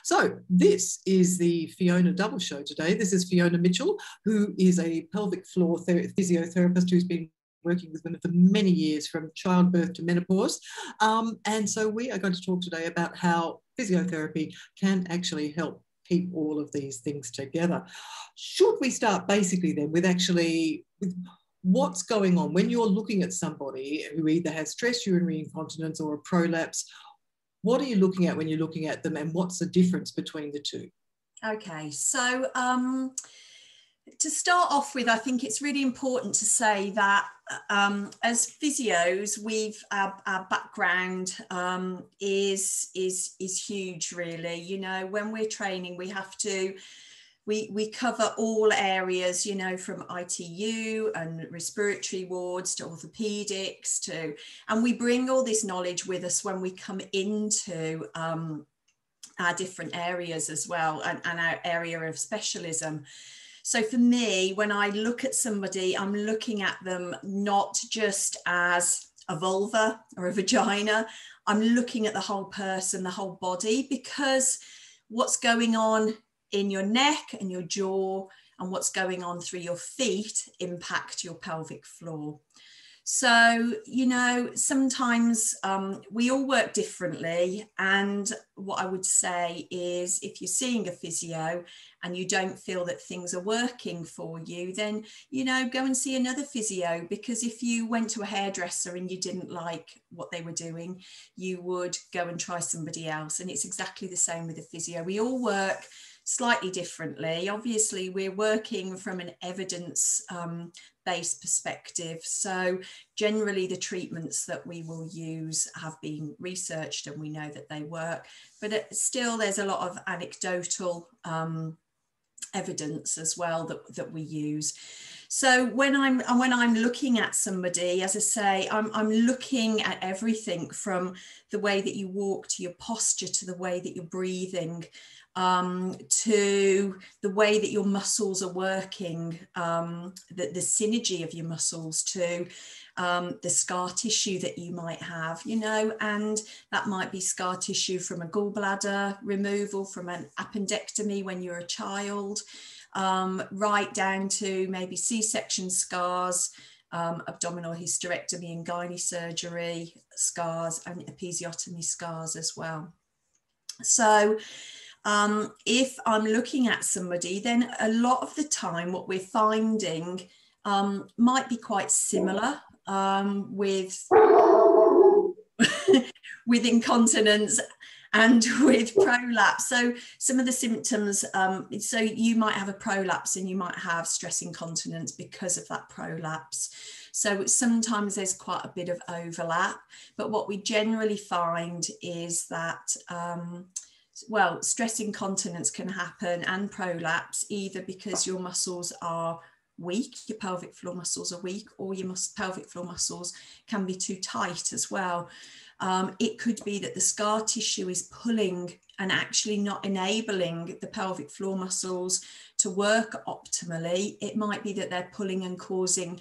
So this is the Fiona Double Show today. This is Fiona Mitchell, who is a pelvic floor physiotherapist who's been working with women for many years, from childbirth to menopause. And so we are going to talk today about how physiotherapy can actually help keep all of these things together. Should we start basically then with what's going on when you're looking at somebody who either has stress urinary incontinence or a prolapse? What are you looking at when you're looking at them, and what's the difference between the two? Okay, so to start off with, I think it's really important to say that as physios, our background is huge, really. You know, when we're training, we have to. We cover all areas, you know, from ITU and respiratory wards to orthopedics and we bring all this knowledge with us when we come into our different areas as well, and our area of specialism. So for me, when I look at somebody, I'm looking at them not just as a vulva or a vagina. I'm looking at the whole person, the whole body, because what's going on in your neck and your jaw and what's going on through your feet impact your pelvic floor. So, you know, sometimes we all work differently. And what I would say is, if you're seeing a physio and you don't feel that things are working for you, then, you know, go and see another physio. Because if you went to a hairdresser and you didn't like what they were doing, you would go and try somebody else. And it's exactly the same with a physio. We all work slightly differently. Obviously, we're working from an evidence-based perspective. So generally the treatments that we will use have been researched and we know that they work, but still there's a lot of anecdotal evidence as well that we use. So when I'm looking at somebody, as I say, I'm looking at everything from the way that you walk to your posture to the way that you're breathing, to the way that your muscles are working, the synergy of your muscles, to the scar tissue that you might have, you know, and that might be scar tissue from a gallbladder removal, from an appendectomy when you're a child, right down to maybe C-section scars, abdominal hysterectomy and gynae surgery scars, and episiotomy scars as well. So if I'm looking at somebody, then a lot of the time what we're finding might be quite similar with with incontinence and with prolapse. So some of the symptoms, so you might have a prolapse and you might have stress incontinence because of that prolapse. So sometimes there's quite a bit of overlap, but what we generally find is that well, stress incontinence can happen and prolapse either because your muscles are weak, your pelvic floor muscles are weak, or your pelvic floor muscles can be too tight as well. It could be that the scar tissue is pulling and actually not enabling the pelvic floor muscles to work optimally. It might be that they're pulling and causing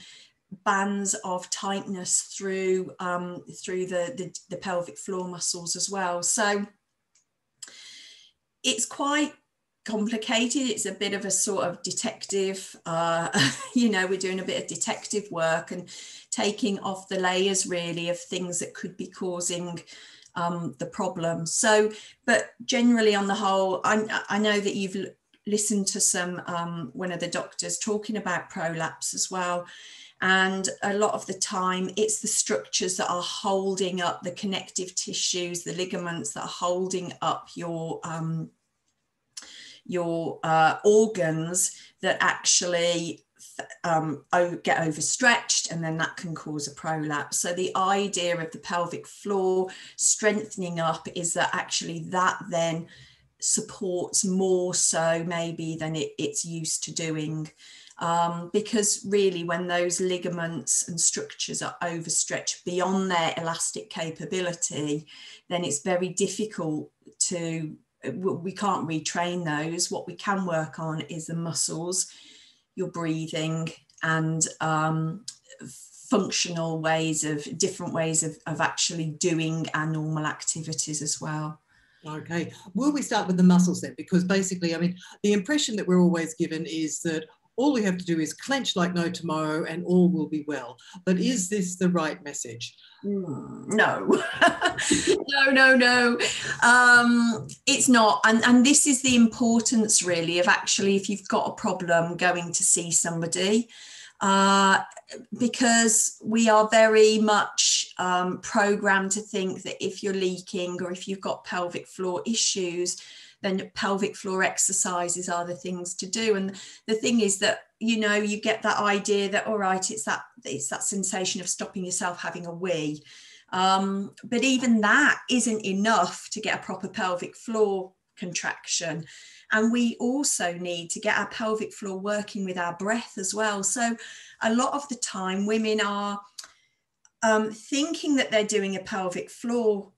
bands of tightness through the pelvic floor muscles as well. So it's quite complicated. It's a bit of a sort of detective, you know, we're doing a bit of detective work and taking off the layers really of things that could be causing the problem. So, but generally on the whole, I know that you've listened to some, one of the doctors talking about prolapse as well. And a lot of the time it's the structures that are holding up the connective tissues, the ligaments that are holding up your organs that actually get overstretched, and then that can cause a prolapse. So the idea of the pelvic floor strengthening up is that actually that then supports more so maybe than it's used to doing. Because really when those ligaments and structures are overstretched beyond their elastic capability, then it's very difficult to, we can't retrain those. What we can work on is the muscles, your breathing, and different ways of actually doing our normal activities as well. Okay. Will we start with the muscles then? Because basically, I mean, the impression that we're always given is that all we have to do is clench like no tomorrow and all will be well. But is this the right message? No. No. It's not. And this is the importance really of actually, if you've got a problem, going to see somebody. Because we are very much programmed to think that if you're leaking or if you've got pelvic floor issues, then pelvic floor exercises are the things to do. And the thing is that, you know, you get that idea that, all right, it's that sensation of stopping yourself having a wee. But even that isn't enough to get a proper pelvic floor contraction. And we also need to get our pelvic floor working with our breath as well. So a lot of the time women are thinking that they're doing a pelvic floor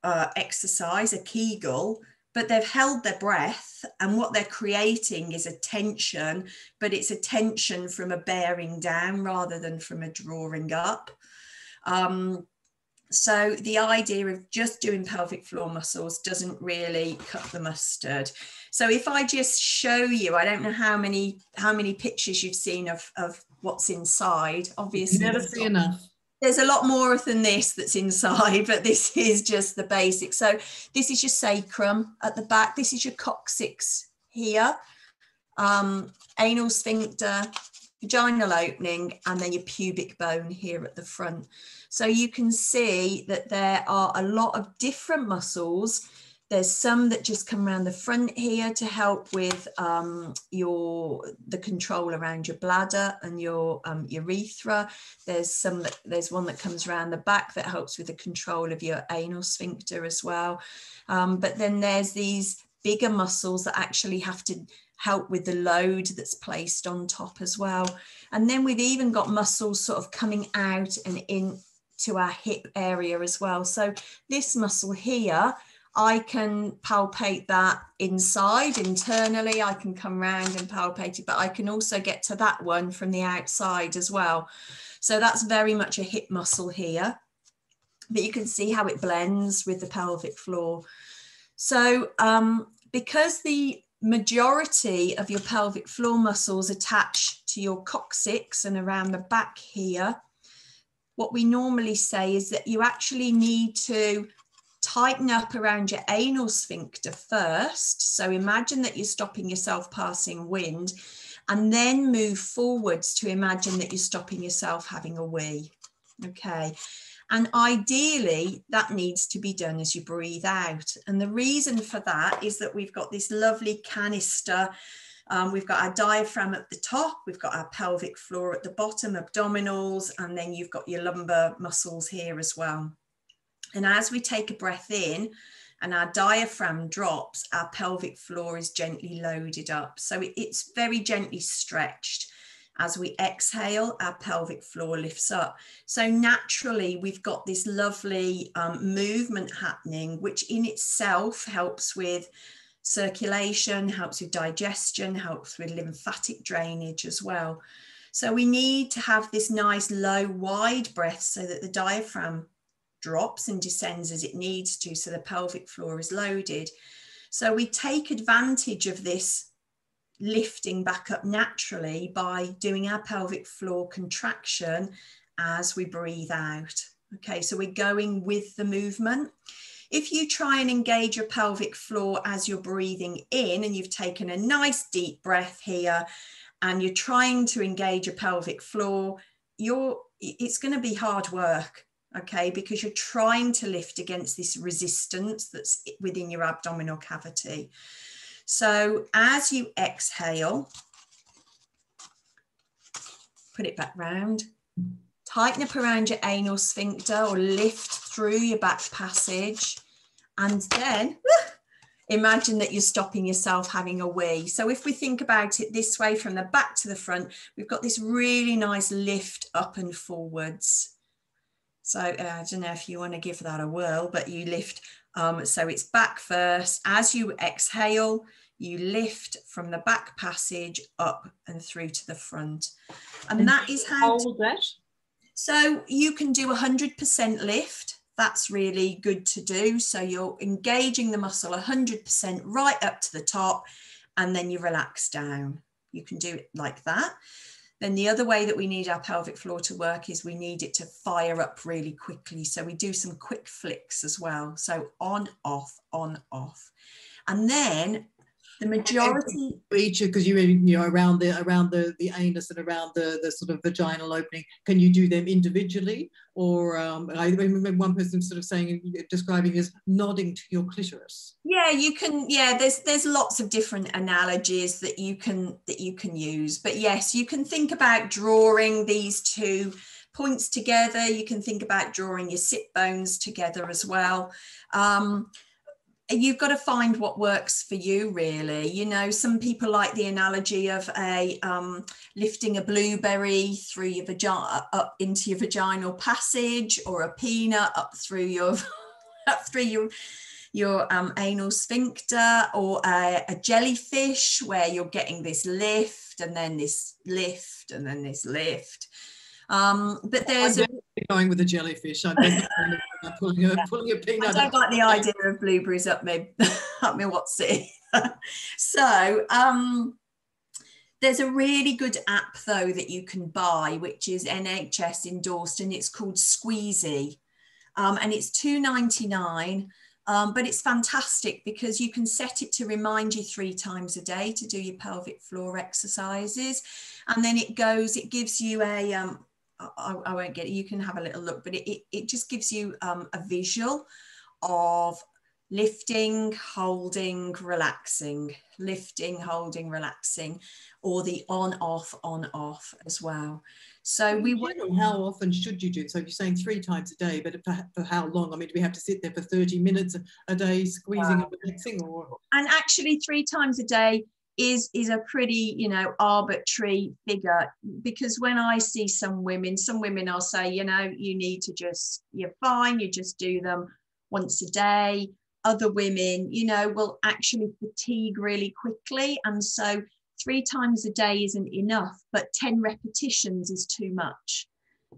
exercise, a Kegel, but they've held their breath, and what they're creating is a tension, but it's a tension from a bearing down rather than from a drawing up. So the idea of just doing pelvic floor muscles doesn't really cut the mustard. So if I just show you, I don't know how many pictures you've seen of what's inside. Obviously, Never see enough. There's a lot more than this that's inside, but this is just the basics. So this is your sacrum at the back. This is your coccyx here, anal sphincter, vaginal opening, and then your pubic bone here at the front. So you can see that there are a lot of different muscles. There's some that just come around the front here to help with the control around your bladder and your urethra. There's one that comes around the back that helps with the control of your anal sphincter as well. But then there's these bigger muscles that actually have to help with the load that's placed on top as well. And then we've even got muscles sort of coming out and into our hip area as well. So this muscle here, I can palpate that inside, internally. I can come around and palpate it, but I can also get to that one from the outside as well. So that's very much a hip muscle here, but you can see how it blends with the pelvic floor. So because the majority of your pelvic floor muscles attach to your coccyx and around the back here, what we normally say is that you actually need to tighten up around your anal sphincter first. So imagine that you're stopping yourself passing wind, and then move forwards to imagine that you're stopping yourself having a wee. Okay. And ideally that needs to be done as you breathe out. And the reason for that is that we've got this lovely canister. We've got our diaphragm at the top, we've got our pelvic floor at the bottom, abdominals, and then you've got your lumbar muscles here as well. And as we take a breath in and our diaphragm drops, our pelvic floor is gently loaded up. So it's very gently stretched. As we exhale, our pelvic floor lifts up. So naturally, we've got this lovely movement happening, which in itself helps with circulation, helps with digestion, helps with lymphatic drainage as well. So we need to have this nice low, wide breath so that the diaphragm drops and descends as it needs to, so the pelvic floor is loaded. So we take advantage of this lifting back up naturally by doing our pelvic floor contraction as we breathe out. Okay, so we're going with the movement. If you try and engage your pelvic floor as you're breathing in, and you've taken a nice deep breath here and you're trying to engage your pelvic floor, it's going to be hard work. Okay, because you're trying to lift against this resistance that's within your abdominal cavity. So as you exhale, put it back round, tighten up around your anal sphincter or lift through your back passage, and then imagine that you're stopping yourself having a wee. So if we think about it this way, from the back to the front, we've got this really nice lift up and forwards. So I don't know if you want to give that a whirl, but you lift, so it's back first. As you exhale, you lift from the back passage up and through to the front. And that is how... Hold that. So you can do 100% lift. that's really good to do. So you're engaging the muscle 100% right up to the top, and then you relax down. You can do it like that. Then the other way that we need our pelvic floor to work is we need it to fire up really quickly. So we do some quick flicks as well. So on, off, on, off. And then the majority, each, because you know around the anus and around the sort of vaginal opening, can you do them individually, or I remember one person sort of saying, describing as nodding to your clitoris. Yeah, you can. Yeah, there's lots of different analogies that you can use. But yes, you can think about drawing these 2 points together. You can think about drawing your sit bones together as well. You've got to find what works for you, really. You know, some people like the analogy of lifting a blueberry through your vagina up into your vaginal passage, or a peanut up through your anal sphincter, or a jellyfish where you're getting this lift and then this lift and then this lift. But there's going with a jellyfish. I'm pulling a peanut. I don't like the idea of blueberries up my whatsie. So there's a really good app though that you can buy, which is NHS endorsed, and it's called Squeezy, and it's $2.99. But it's fantastic because you can set it to remind you 3 times a day to do your pelvic floor exercises, and then it gives you a I won't get it, you can have a little look, but it just gives you a visual of lifting, holding, relaxing, lifting, holding, relaxing, or the on off as well. So how often should you do it? So you're saying 3 times a day, but for how long? I mean, do we have to sit there for 30 minutes a day squeezing and relaxing, or? And actually 3 times a day is a pretty, you know, arbitrary figure, because when I see some women I'll say, you know, you need to you're fine, you just do them once a day. Other women, you know, will actually fatigue really quickly, and so 3 times a day isn't enough, but 10 repetitions is too much.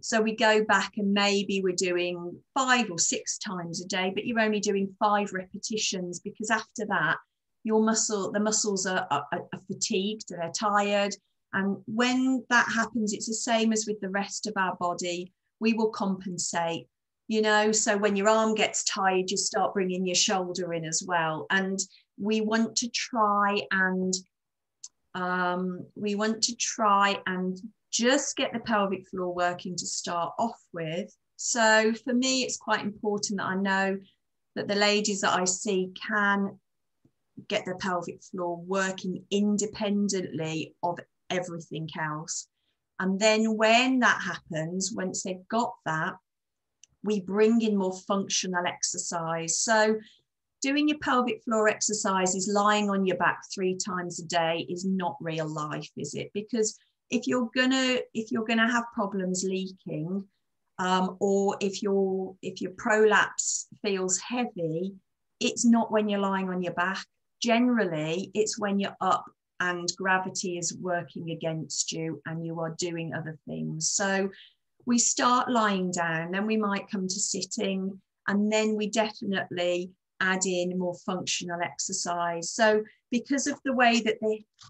So we go back and maybe we're doing 5 or 6 times a day, but you're only doing 5 repetitions, because after that the muscles are fatigued, they're tired. And when that happens, it's the same as with the rest of our body. We will compensate, you know. So when your arm gets tired, you start bringing your shoulder in as well. And we want to try and just get the pelvic floor working to start off with. So for me, it's quite important that I know that the ladies that I see can get the pelvic floor working independently of everything else. And then when that happens, once they've got that, we bring in more functional exercise. So doing your pelvic floor exercises lying on your back 3 times a day is not real life, is it? Because if you're gonna have problems leaking, or if your prolapse feels heavy, it's not when you're lying on your back. Generally, it's when you're up and gravity is working against you and you are doing other things. So we start lying down, then we might come to sitting, and then we definitely add in more functional exercise. So because of the way that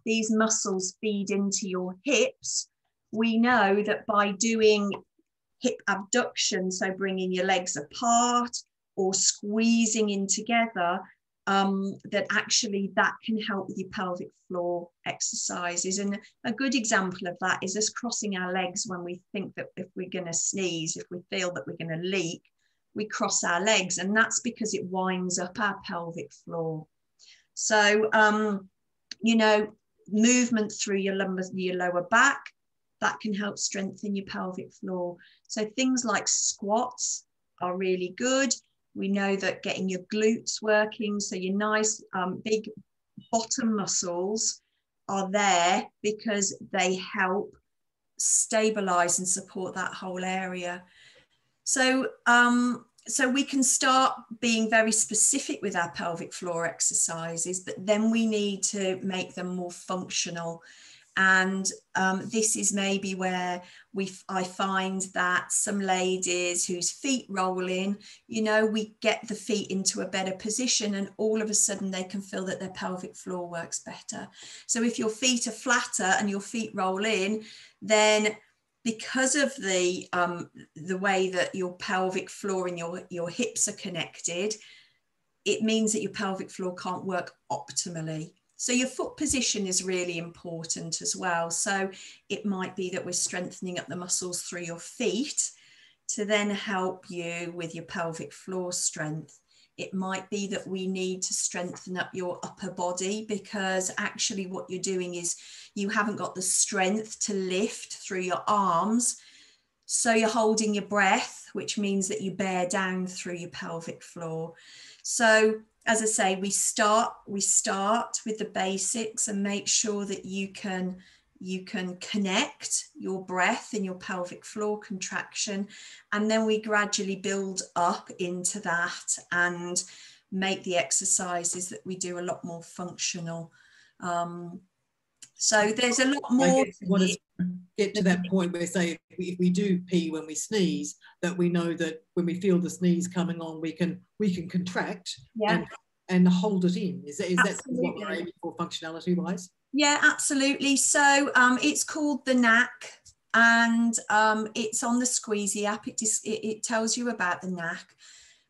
these muscles feed into your hips, we know that by doing hip abduction, so bringing your legs apart or squeezing in together, that actually that can help with your pelvic floor exercises. And a good example of that is us crossing our legs when we think that if we're going to sneeze, if we feel that we're going to leak, we cross our legs, and that's because it winds up our pelvic floor. So you know, movement through your lower back, that can help strengthen your pelvic floor. So things like squats are really good. We know that getting your glutes working, so your nice big bottom muscles are there because they help stabilize and support that whole area. So so we can start being very specific with our pelvic floor exercises, but then we need to make them more functional. And this is maybe where I find that some ladies whose feet roll in, you know, we get the feet into a better position and all of a sudden they can feel that their pelvic floor works better. So if your feet are flatter and your feet roll in, then because of the way that your pelvic floor and your hips are connected, it means that your pelvic floor can't work optimally. So your foot position is really important as well. So it might be that we're strengthening up the muscles through your feet to then help you with your pelvic floor strength. It might be that we need to strengthen up your upper body, because actually what you're doing is you haven't got the strength to lift through your arms. So you're holding your breath, which means that you bear down through your pelvic floor. So as I say, we start with the basics and make sure that you can connect your breath and your pelvic floor contraction, and then we gradually build up into that and make the exercises that we do a lot more functional. So there's a lot more. I guess you want to get to that point where, say, if we do pee when we sneeze, that we know that when we feel the sneeze coming on, we can contract, yeah, and hold it in. Is that what we're aiming for functionality wise? Yeah, absolutely. So it's called the knack, and it's on the Squeezy app. It tells you about the knack,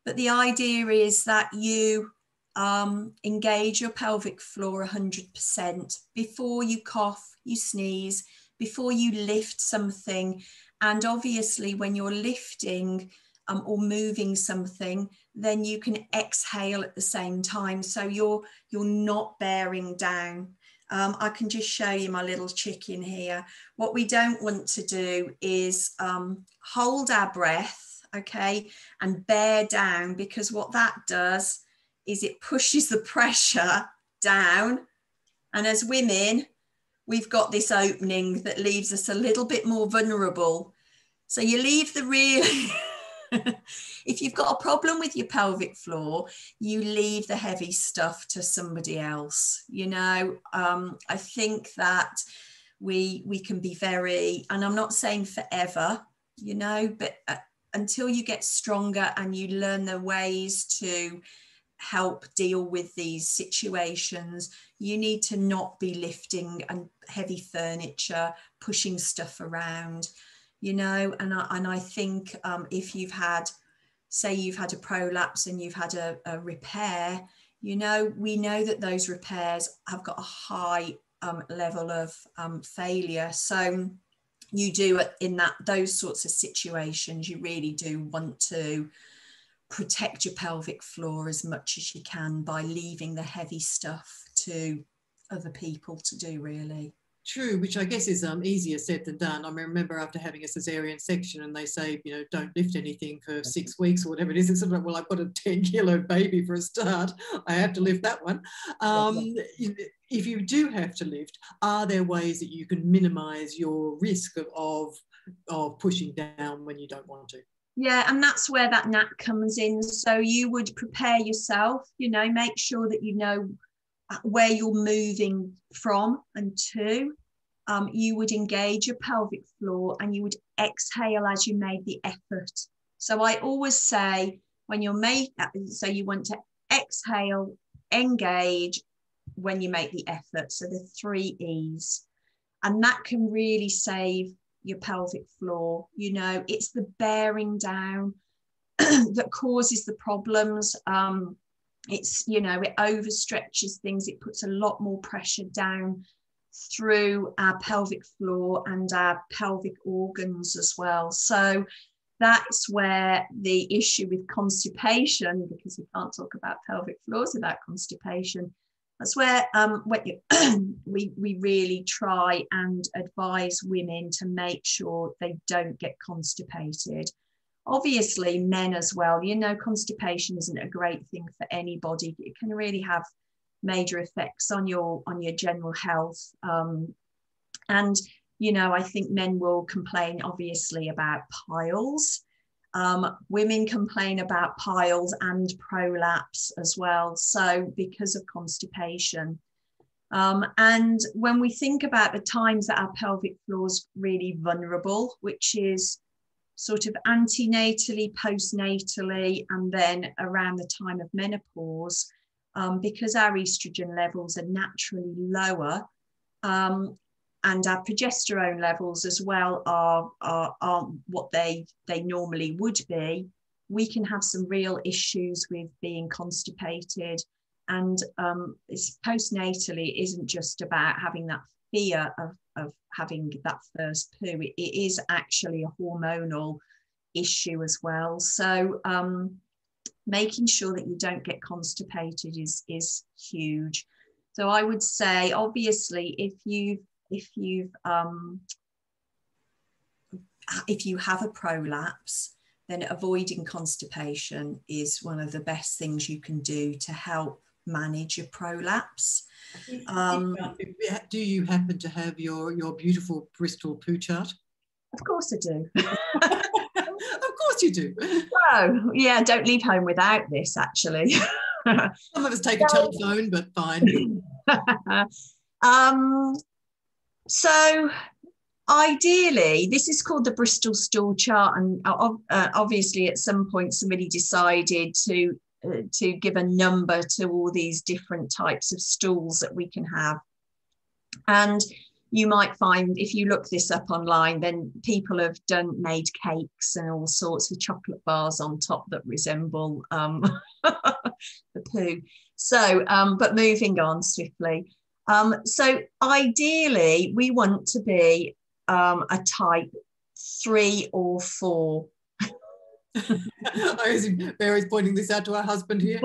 but the idea is that you engage your pelvic floor 100% before you cough, you sneeze, before you lift something. And obviously when you're lifting or moving something, then you can exhale at the same time. So you're not bearing down. I can just show you my little chicken here. What we don't want to do is hold our breath, okay, and bear down, because what that does is it pushes the pressure down. And as women, we've got this opening that leaves us a little bit more vulnerable. So you leave the real, if you've got a problem with your pelvic floor, you leave the heavy stuff to somebody else. You know, I think that we can be very, and I'm not saying forever, you know, but until you get stronger and you learn the ways to help deal with these situations, you need to not be lifting and heavy furniture, pushing stuff around, you know. And I think if you've had, say you've had a prolapse and you've had a repair, you know, we know that those repairs have got a high level of failure. So you do, in those sorts of situations, you really do want to protect your pelvic floor as much as you can by leaving the heavy stuff to other people to do, really. True, which I guess is easier said than done. I remember after having a cesarean section and they say, you know, don't lift anything for 6 weeks or whatever it is. It's sort of like, well, I've got a 10-kilo baby for a start. I have to lift that one. If you do have to lift, are there ways that you can minimise your risk of pushing down when you don't want to? Yeah, and that's where that knack comes in. So you would prepare yourself, you know, make sure that you know where you're moving from and to. You would engage your pelvic floor and you would exhale as you made the effort. So I always say when you're so you want to exhale, engage when you make the effort. So the 3 E's. And that can really save your pelvic floor. You know, it's the bearing down that causes the problems. It's, you know, it overstretches things. It puts a lot more pressure down through our pelvic floor and our pelvic organs as well. So that's where the issue with constipation, because we can't talk about pelvic floors without constipation, that's where we really try and advise women to make sure they don't get constipated. Obviously, men as well, you know, constipation isn't a great thing for anybody. It can really have major effects on your general health. And, you know, I think men will complain, obviously, about piles. Women complain about piles and prolapse as well. So because of constipation. And when we think about the times that our pelvic floor is really vulnerable, which is sort of antenatally, postnatally, and then around the time of menopause, because our estrogen levels are naturally lower, and our progesterone levels as well aren't what they normally would be, we can have some real issues with being constipated. And it's postnatally isn't just about having that fear of having that first poo. It is actually a hormonal issue as well. So making sure that you don't get constipated is huge. So I would say, obviously, if you have a prolapse, then avoiding constipation is one of the best things you can do to help manage your prolapse. Do you happen to have your beautiful Bristol poo chart? Of course I do. Of course you do. Oh, yeah, don't leave home without this, actually. Some of us take a telephone, but fine. So ideally, this is called the Bristol stool chart, and obviously at some point somebody decided to give a number to all these different types of stools that we can have. And you might find, if you look this up online, then people have made cakes and all sorts of chocolate bars on top that resemble the poo. So, but moving on swiftly. So ideally, we want to be a type 3 or 4. Mary's pointing this out to her husband here.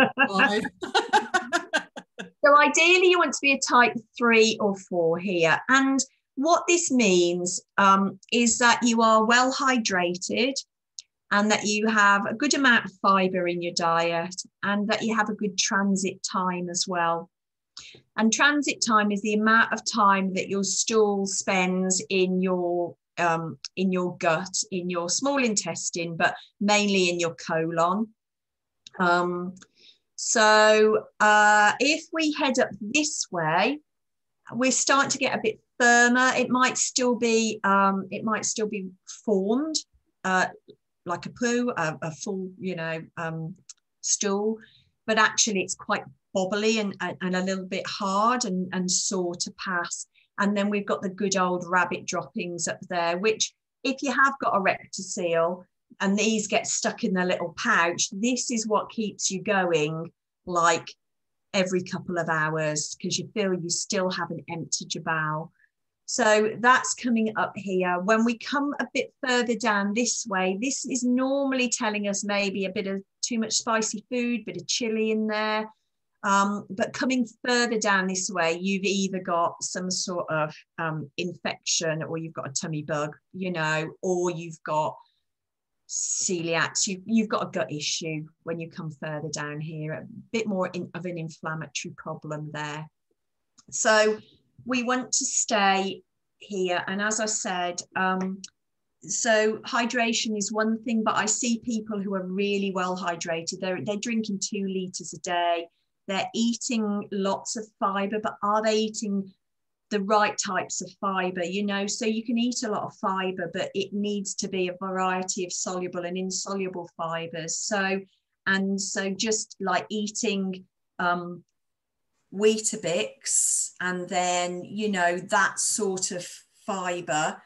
So ideally, you want to be a type 3 or 4 here. And what this means is that you are well hydrated, and that you have a good amount of fibre in your diet, and that you have a good transit time as well. And transit time is the amount of time that your stool spends in your gut, in your small intestine, but mainly in your colon. So if we head up this way, we're starting to get a bit firmer. It might still be formed like a poo, a full, stool, but actually it's quite bobbly and a little bit hard and sore to pass. And then we've got the good old rabbit droppings up there, which if you have got a rectocele and these get stuck in the little pouch, this is what keeps you going like every couple of hours, because you feel you still haven't emptied your bowel. So that's coming up here. When we come a bit further down this way, this is normally telling us maybe a bit of too much spicy food, bit of chili in there. But coming further down this way, you've either got some sort of infection, or you've got a tummy bug, or you've got celiac. You've got a gut issue when you come further down here, a bit more of an inflammatory problem there. So we want to stay here. And as I said, so hydration is one thing, but I see people who are really well hydrated. They're drinking 2 litres a day. They're eating lots of fibre, but are they eating the right types of fibre? So you can eat a lot of fibre, but it needs to be a variety of soluble and insoluble fibres. So just like eating Weetabix and then, that sort of fibre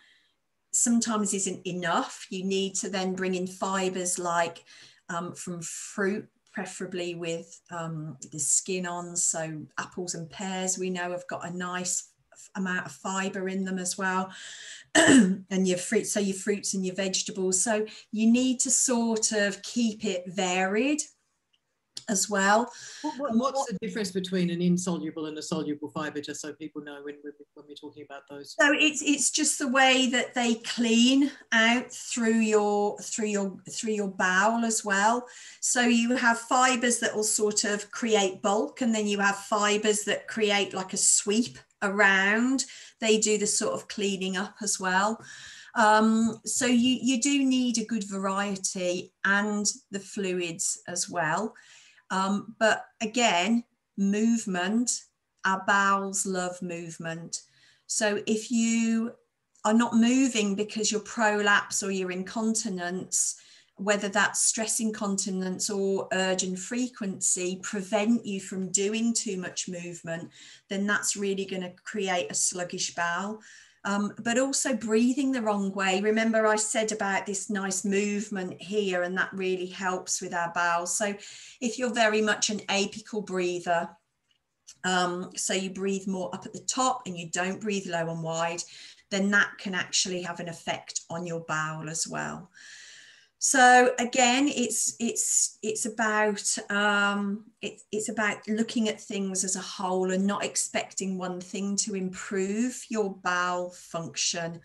sometimes isn't enough. You need to then bring in fibres like from fruit, preferably with the skin on. So apples and pears, we know, have got a nice amount of fibre in them as well. And your fruits and your vegetables. So you need to sort of keep it varied as well. What's the difference between an insoluble and a soluble fibre, just so people know when we're talking about those? So it's just the way that they clean out through your bowel as well. So you have fibres that will sort of create bulk, and then you have fibres that create like a sweep around. They do the sort of cleaning up as well. So you do need a good variety and the fluids as well. But again, movement, our bowels love movement. So if you are not moving because you're prolapse or you're incontinence, whether that's stress incontinence or urgent frequency, prevent you from doing too much movement, then that's really going to create a sluggish bowel. But also breathing the wrong way. Remember I said about this nice movement here, and that really helps with our bowels. So if you're very much an apical breather, so you breathe more up at the top and you don't breathe low and wide, then that can actually have an effect on your bowel as well. So again, it's about looking at things as a whole and not expecting one thing to improve your bowel function.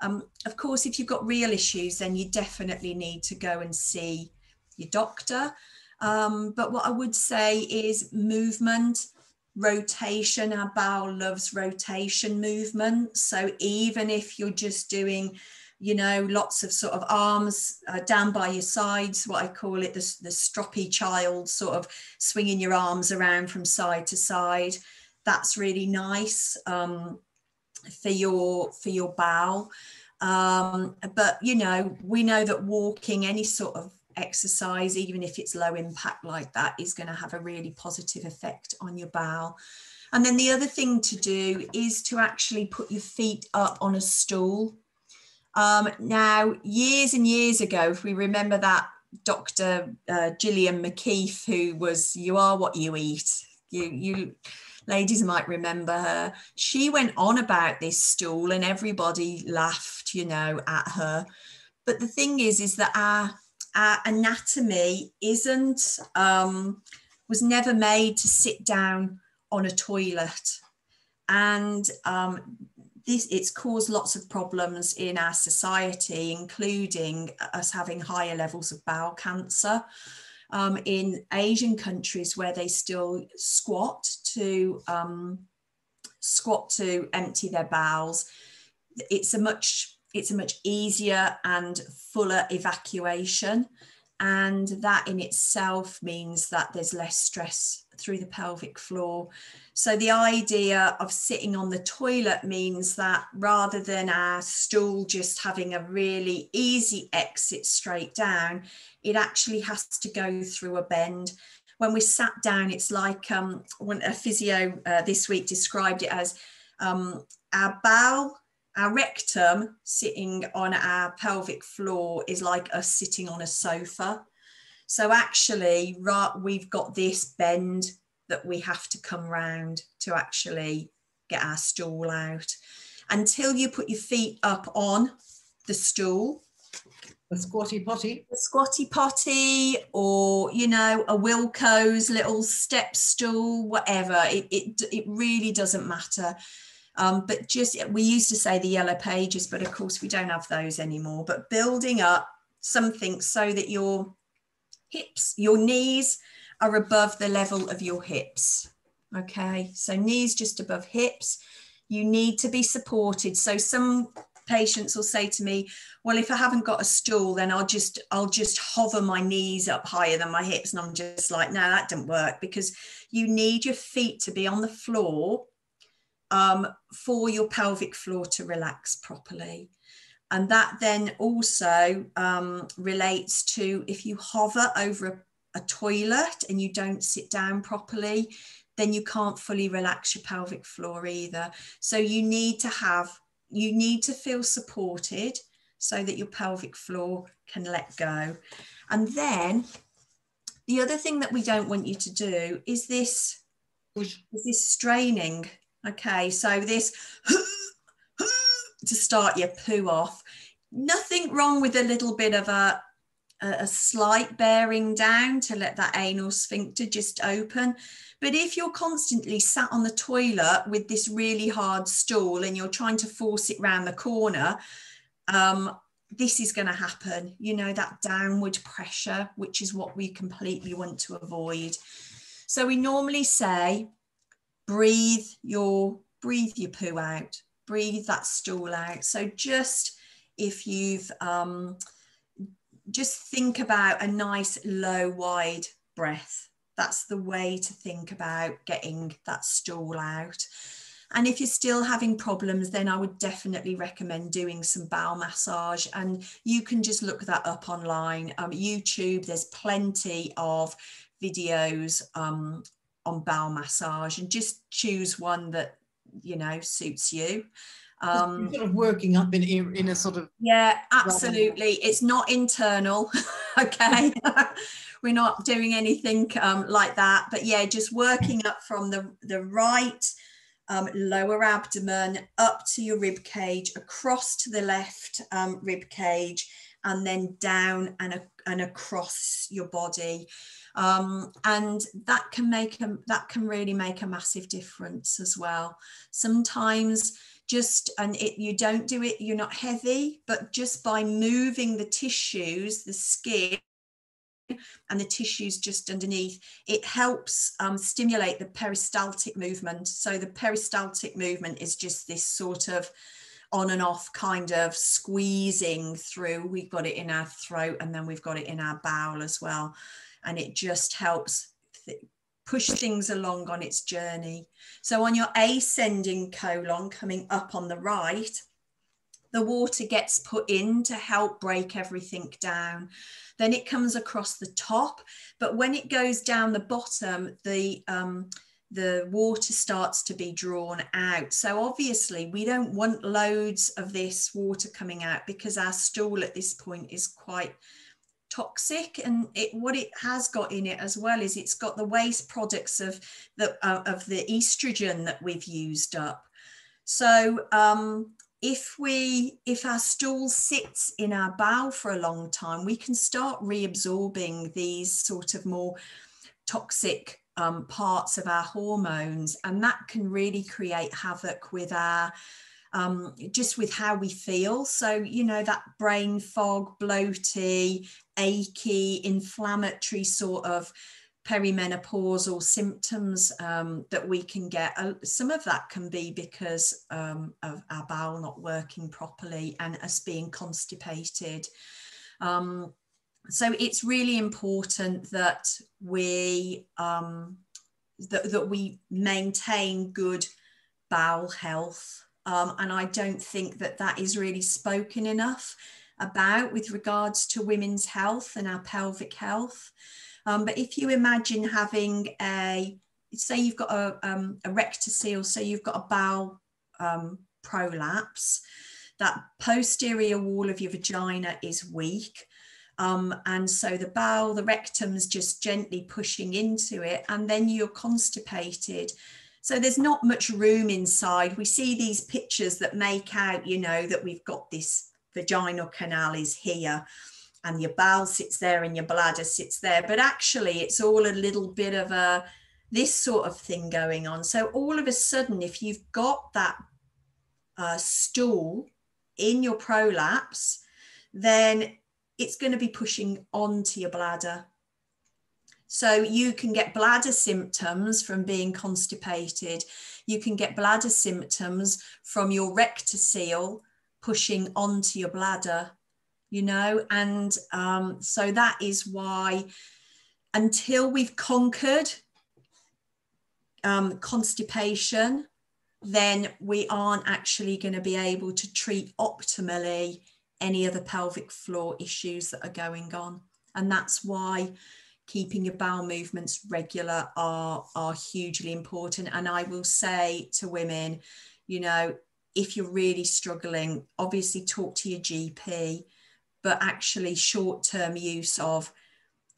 Of course, if you've got real issues, then you definitely need to go and see your doctor. But what I would say is movement, rotation. Our bowel loves rotation movement. So even if you're just doing, you know, lots of sort of arms down by your sides, what I call it, the stroppy child, sort of swinging your arms around from side to side, that's really nice for your bowel. But you know, we know that walking, any sort of exercise, even if it's low impact like that, is going to have a really positive effect on your bowel. And then the other thing to do is to actually put your feet up on a stool. Now, years and years ago, if we remember that Dr. Gillian McKeith, who was "You are what you eat," you ladies might remember her. She went on about this stool and everybody laughed, you know, at her. But the thing is that our anatomy was never made to sit down on a toilet. And it's caused lots of problems in our society, including us having higher levels of bowel cancer. In Asian countries where they still squat to empty their bowels, it's a much easier and fuller evacuation, and that in itself means that there's less stress through the pelvic floor. So the idea of sitting on the toilet means that rather than our stool just having a really easy exit straight down, it actually has to go through a bend. When we sat down, it's like when a physio this week described it as our bowel, our rectum sitting on our pelvic floor is like us sitting on a sofa. So actually, we've got this bend that we have to come round to actually get our stool out. Until you put your feet up on the stool, the squatty potty, or, you know, a Wilco's little step stool, whatever, it really doesn't matter. But just, we used to say the yellow pages, but of course we don't have those anymore. But building up something so that your hips, your knees are above the level of your hips. Okay, so knees just above hips. You need to be supported. So some patients will say to me, well, if I haven't got a stool, then I'll just hover my knees up higher than my hips. And I'm just like, no, that doesn't work, because you need your feet to be on the floor for your pelvic floor to relax properly. And that then also relates to if you hover over a toilet and you don't sit down properly, then you can't fully relax your pelvic floor either. So you need to feel supported so that your pelvic floor can let go. And then the other thing that we don't want you to do is this straining. Okay, so this to start your poo off. Nothing wrong with a little bit of a slight bearing down to let that anal sphincter just open. But if you're constantly sat on the toilet with this really hard stool and you're trying to force it round the corner, this is going to happen, you know, that downward pressure, which is what we completely want to avoid. So we normally say, breathe your poo out, breathe that stool out. So just if you've just think about a nice low wide breath. That's the way to think about getting that stool out. And if you're still having problems, then I would definitely recommend doing some bowel massage. And you can just look that up online. YouTube, there's plenty of videos on bowel massage, and just choose one that, you know, suits you. Sort of working up in a sort of... Yeah, absolutely. It's not internal. Okay. We're not doing anything like that. But yeah, just working up from the right lower abdomen up to your rib cage, across to the left rib cage, and then down and across your body. And that can really make a massive difference as well. Sometimes you don't do it, you're not heavy, but just by moving the tissues, the skin and the tissues just underneath, it helps stimulate the peristaltic movement. So the peristaltic movement is just this sort of on and off kind of squeezing through. We've got it in our throat, and then we've got it in our bowel as well. And it just helps push things along on its journey. So on your ascending colon coming up on the right, the water gets put in to help break everything down. Then it comes across the top, but when it goes down the bottom, the water starts to be drawn out. So obviously we don't want loads of this water coming out, because our stool at this point is quite toxic, and what it has got in it as well is it's got the waste products of the estrogen that we've used up. So if our stool sits in our bowel for a long time, we can start reabsorbing these sort of more toxic parts of our hormones, and that can really create havoc with our just with how we feel. So, you know, that brain fog, bloaty, achy, inflammatory sort of perimenopausal symptoms that we can get. Some of that can be because of our bowel not working properly and us being constipated. So it's really important that we that we maintain good bowel health. And I don't think that is really spoken enough about with regards to women's health and our pelvic health. But if you imagine having say you've got a rectocele, so you've got a bowel prolapse, that posterior wall of your vagina is weak. And so the rectum's just gently pushing into it, and then you're constipated. So there's not much room inside. We see these pictures that make out, you know, that we've got this vaginal canal is here, and your bowel sits there and your bladder sits there. But actually it's all a little bit of this sort of thing going on. So all of a sudden, if you've got that stool in your prolapse, then it's going to be pushing onto your bladder. So you can get bladder symptoms from being constipated. You can get bladder symptoms from your rectocele pushing onto your bladder, you know. And so that is why, until we've conquered constipation, then we aren't actually going to be able to treat optimally any of the pelvic floor issues that are going on. And that's why keeping your bowel movements regular are hugely important. And I will say to women, you know, if you're really struggling, obviously talk to your GP, but actually short-term use of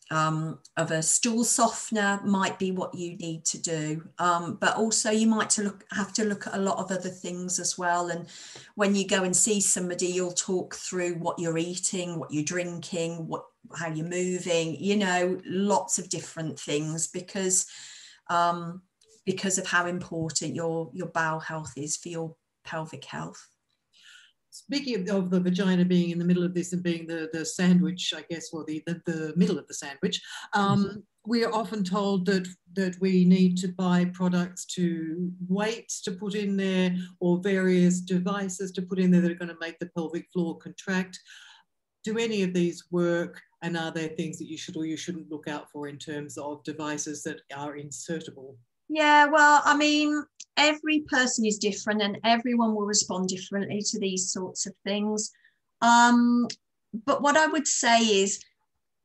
a stool softener might be what you need to do. But also you might have to look at a lot of other things as well. And when you go and see somebody, you'll talk through what you're eating, what you're drinking, how you're moving, you know, lots of different things, because of how important your bowel health is for your pelvic health. Speaking of the vagina being in the middle of this and being the sandwich, I guess, or the middle of the sandwich, we are often told that we need to buy products weights to put in there, or various devices to put in there that are going to make the pelvic floor contract. Do any of these work? And are there things that you should or you shouldn't look out for in terms of devices that are insertable? Yeah, well, I mean, every person is different and everyone will respond differently to these sorts of things. But what I would say is,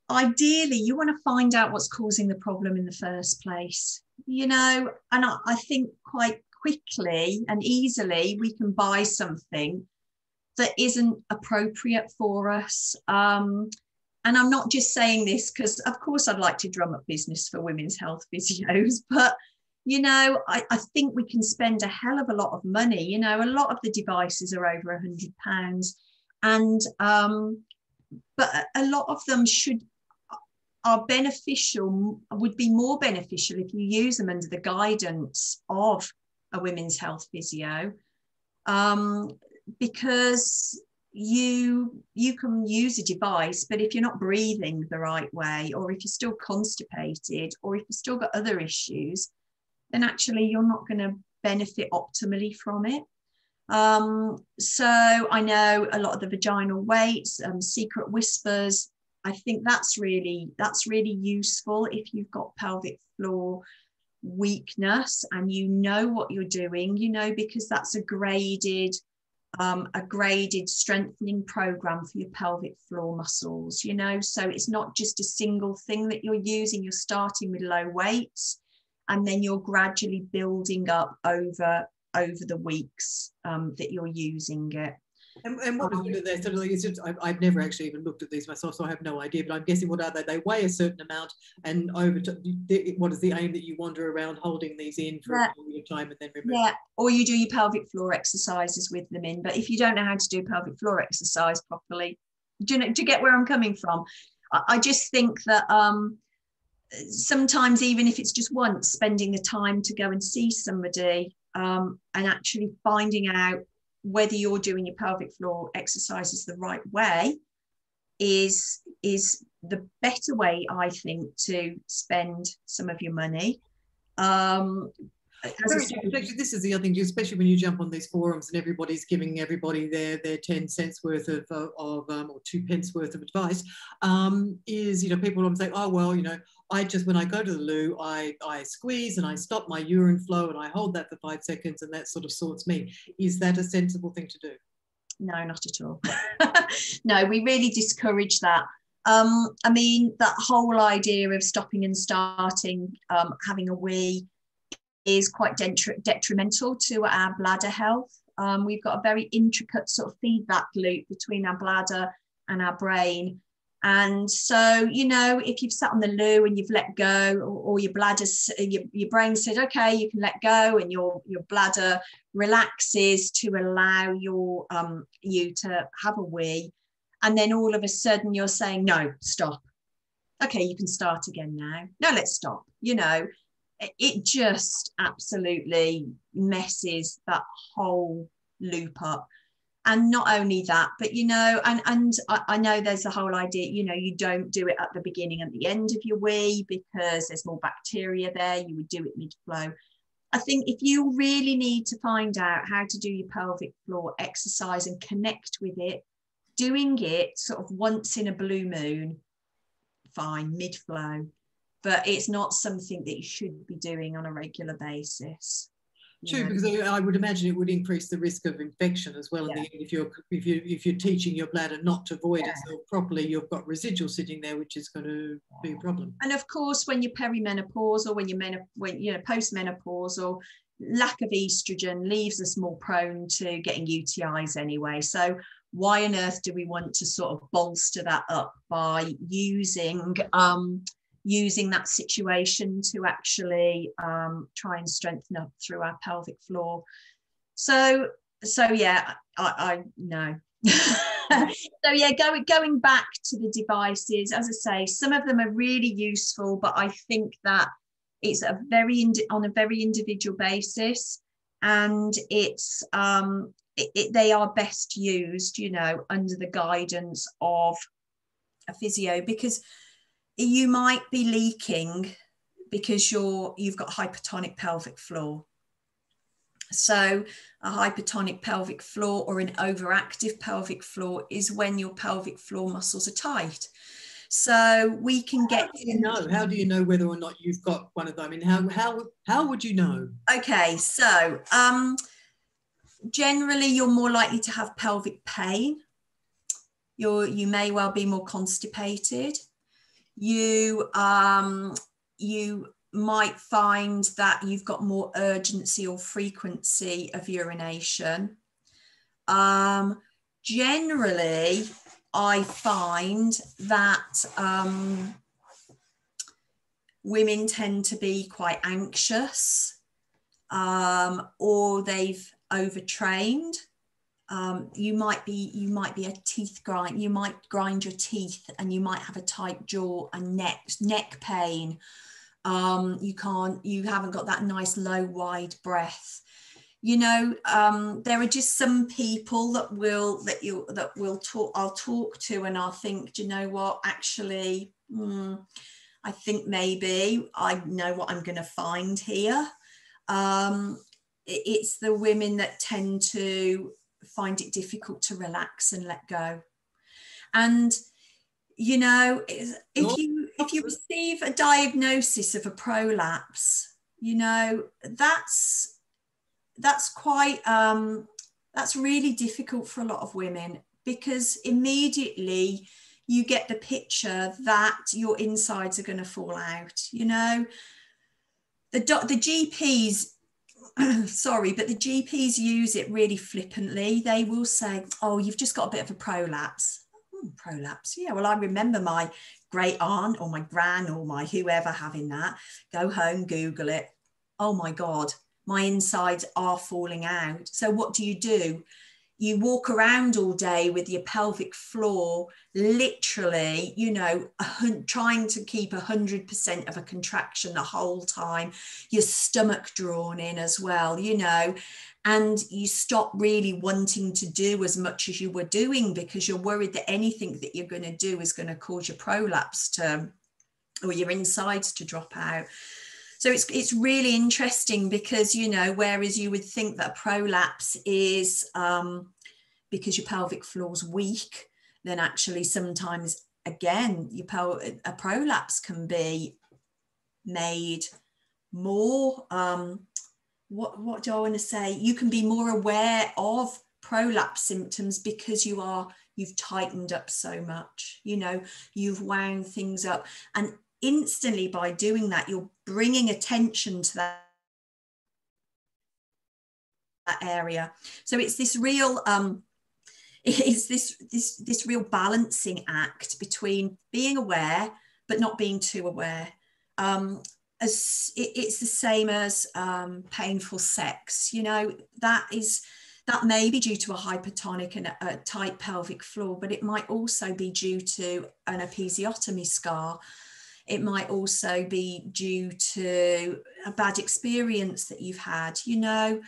ideally, you want to find out what's causing the problem in the first place, and I think quite quickly and easily we can buy something that isn't appropriate for us. And I'm not just saying this because, of course, I'd like to drum up business for women's health physios, but I think we can spend a hell of a lot of money. A lot of the devices are over £100, and but a lot of them would be more beneficial if you use them under the guidance of a women's health physio, because you can use a device, but if you're not breathing the right way, or if you're still constipated, or if you've still got other issues, then actually you're not going to benefit optimally from it. So I know a lot of the vaginal weights, secret whispers, I think that's really useful if you've got pelvic floor weakness and you know what you're doing, because that's a graded strengthening program for your pelvic floor muscles, so it's not just a single thing that you're using. You're starting with low weights and then you're gradually building up over the weeks that you're using it. And what is there? Sort of, I've never actually even looked at these myself, so I have no idea. But I'm guessing, what are they? They weigh a certain amount, and what is the aim that you wander around holding these in for a period of time and then remove? Yeah, or you do your pelvic floor exercises with them in. But if you don't know how to do pelvic floor exercise properly, do you get where I'm coming from? I just think that sometimes, even if it's just once, spending the time to go and see somebody and actually finding out whether you're doing your pelvic floor exercises the right way is the better way, I think, to spend some of your money. Actually, this is the other thing, especially when you jump on these forums and everybody's giving everybody their 10 cents worth of or 2 pence worth of advice, is, people will say, oh, well, when I go to the loo, I squeeze and I stop my urine flow and I hold that for 5 seconds and that sort of sorts me. Is that a sensible thing to do? No, not at all. No, we really discourage that. I mean, that whole idea of stopping and starting, having a wee, is quite detrimental to our bladder health. We've got a very intricate sort of feedback loop between our bladder and our brain. And so, if you've sat on the loo and you've let go, or your bladder, your brain said, okay, you can let go, and your bladder relaxes to allow you to have a wee. And then all of a sudden you're saying, no, stop. Okay, you can start again now. No, let's stop. It just absolutely messes that whole loop up. And not only that, but, and I know there's the whole idea, you don't do it at the beginning and the end of your wee because there's more bacteria there. You would do it mid-flow. I think if you really need to find out how to do your pelvic floor exercise and connect with it, doing it sort of once in a blue moon, fine, mid-flow. But it's not something that you should be doing on a regular basis. True, because I would imagine it would increase the risk of infection as well. Yeah. If you're teaching your bladder not to void itself properly, you've got residual sitting there, which is going to be a problem. And of course, when you're perimenopause or when you're postmenopausal, lack of estrogen leaves us more prone to getting UTIs anyway. So why on earth do we want to sort of bolster that up by using that situation to actually try and strengthen up through our pelvic floor? So yeah, I know. So yeah, going back to the devices, as I say, some of them are really useful, but I think that it's on a very individual basis, and it's they are best used, under the guidance of a physio, because you might be leaking because you've got hypertonic pelvic floor. So a hypertonic pelvic floor or an overactive pelvic floor is when your pelvic floor muscles are tight. So we can get. How do you know? How do you know whether or not you've got one of them? I mean, how would you know? Okay, so generally you're more likely to have pelvic pain. You may well be more constipated. You might find that you've got more urgency or frequency of urination. Generally, I find that women tend to be quite anxious, or they've overtrained. You might be a teeth grind. You might grind your teeth, and you might have a tight jaw and neck pain. You haven't got that nice low wide breath. You know, there are just some people that I'll talk to, and I'll think, do you know what? Actually, I think maybe I know what I'm going to find here. It's the women that tend to find it difficult to relax and let go. And you know, if you receive a diagnosis of a prolapse, you know, that's quite that's really difficult for a lot of women, because immediately you get the picture that your insides are going to fall out. You know, the GPs sorry, but the GPs use it really flippantly. They will say, oh, you've just got a bit of a prolapse. Prolapse, yeah, well, I remember my great aunt or my gran or my whoever having that. Go home, Google it. Oh my God, my insides are falling out. So what do? You walk around all day with your pelvic floor literally, you know, trying to keep 100% of a contraction the whole time, your stomach drawn in as well, you know, and you stop really wanting to do as much as you were doing, because you're worried that anything that you're going to do is going to cause your prolapse or your insides to drop out. So it's really interesting, because, you know, whereas you would think that a prolapse is because your pelvic floor's weak, then actually sometimes, again, a prolapse can be made more, what do I want to say? You can be more aware of prolapse symptoms because you've tightened up so much, you know, you've wound things up, and instantly by doing that, you're bringing attention to that area. So it's this real this real balancing act between being aware but not being too aware. It's the same as painful sex, you know, that may be due to a hypertonic and a tight pelvic floor, but it might also be due to an episiotomy scar. It might also be due to a bad experience that you've had, you know,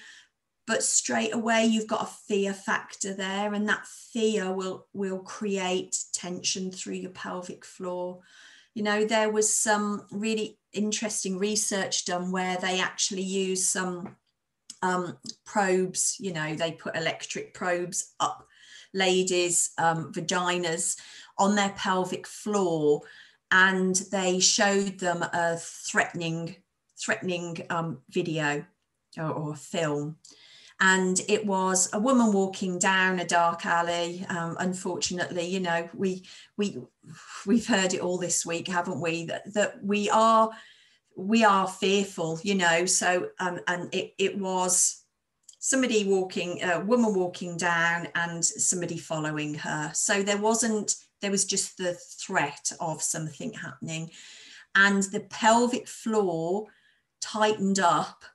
but straight away you've got a fear factor there, and that fear will create tension through your pelvic floor. You know, there was some really interesting research done where they actually use some probes, you know, they put electric probes up ladies' vaginas on their pelvic floor, and they showed them a threatening video or film. And it was a woman walking down a dark alley. Unfortunately, you know, we've heard it all this week, haven't we? That we are fearful, you know. So and it was somebody a woman walking down, and somebody following her. So there was just the threat of something happening, and the pelvic floor tightened up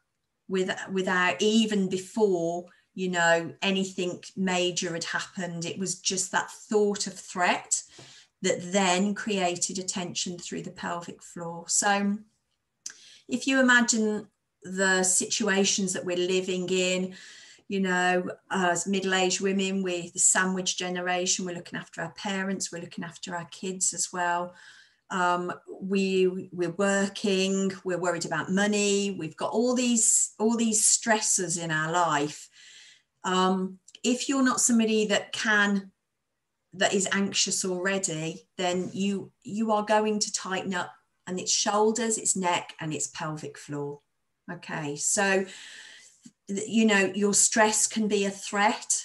without even before, you know, anything major had happened. It was just that thought of threat that then created a tension through the pelvic floor. So if you imagine the situations that we're living in, you know, as middle-aged women, we're the sandwich generation, we're looking after our parents, we're looking after our kids as well. We're working, we're worried about money, we've got all these stressors in our life. If you're not somebody that can that is anxious already, then you are going to tighten up, and it's shoulders, it's neck, and it's pelvic floor. Okay, so you know, your stress can be a threat,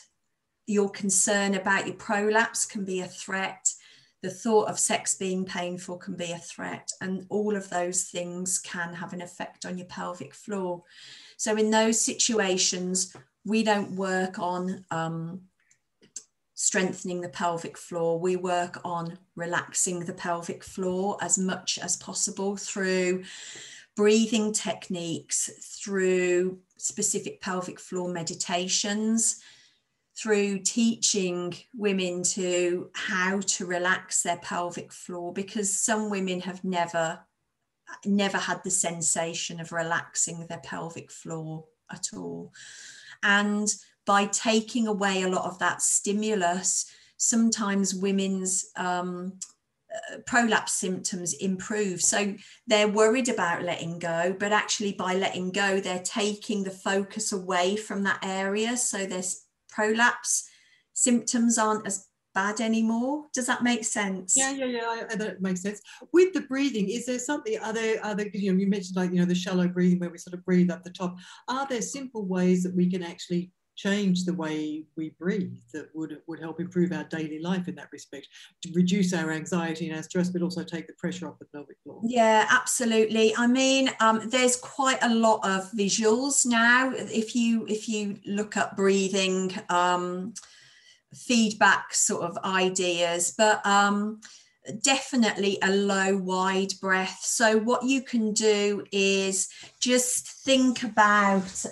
your concern about your prolapse can be a threat, the thought of sex being painful can be a threat, and all of those things can have an effect on your pelvic floor. So in those situations, we don't work on strengthening the pelvic floor. We work on relaxing the pelvic floor as much as possible through breathing techniques, through specific pelvic floor meditations, through teaching women to how to relax their pelvic floor, because some women have never had the sensation of relaxing their pelvic floor at all. And by taking away a lot of that stimulus, sometimes women's prolapse symptoms improve. So they're worried about letting go, but actually by letting go, they're taking the focus away from that area. So their prolapse symptoms aren't as bad anymore. Does that make sense? Yeah, that makes sense. With the breathing, is there something, are there, you know, you mentioned like, you know, the shallow breathing where we sort of breathe up the top. Are there simple ways that we can actually change the way we breathe that would help improve our daily life in that respect, to reduce our anxiety and our stress, but also take the pressure off the pelvic floor? Yeah, absolutely. I mean, there's quite a lot of visuals now. If you look up breathing, feedback sort of ideas, but definitely a low, wide breath. So what you can do is just think about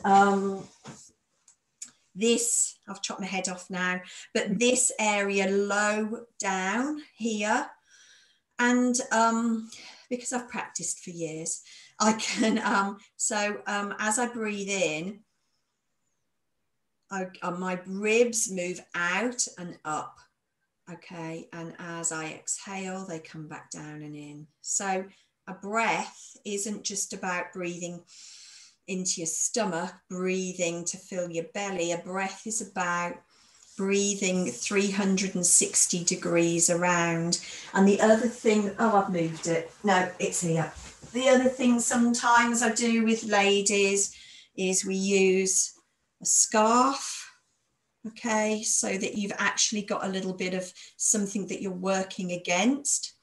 this, I've chopped my head off now, but this area low down here. And because I've practiced for years, I can, as I breathe in, my ribs move out and up, okay? And as I exhale, they come back down and in. So a breath isn't just about breathing into your stomach, breathing to fill your belly. A breath is about breathing 360 degrees around. And the other thing, oh, I've moved it. No, it's here. The other thing sometimes I do with ladies is we use a scarf, okay, so that you've actually got a little bit of something that you're working against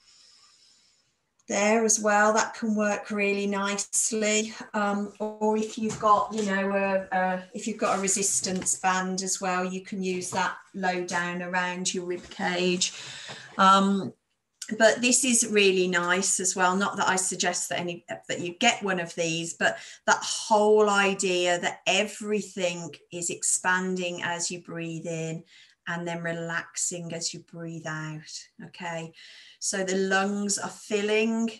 there as well. That can work really nicely. Or if you've got, you know, if you've got a resistance band as well, you can use that low down around your rib cage. But this is really nice as well. Not that I suggest that that you get one of these, but that whole idea that everything is expanding as you breathe in and then relaxing as you breathe out. Okay, so the lungs are filling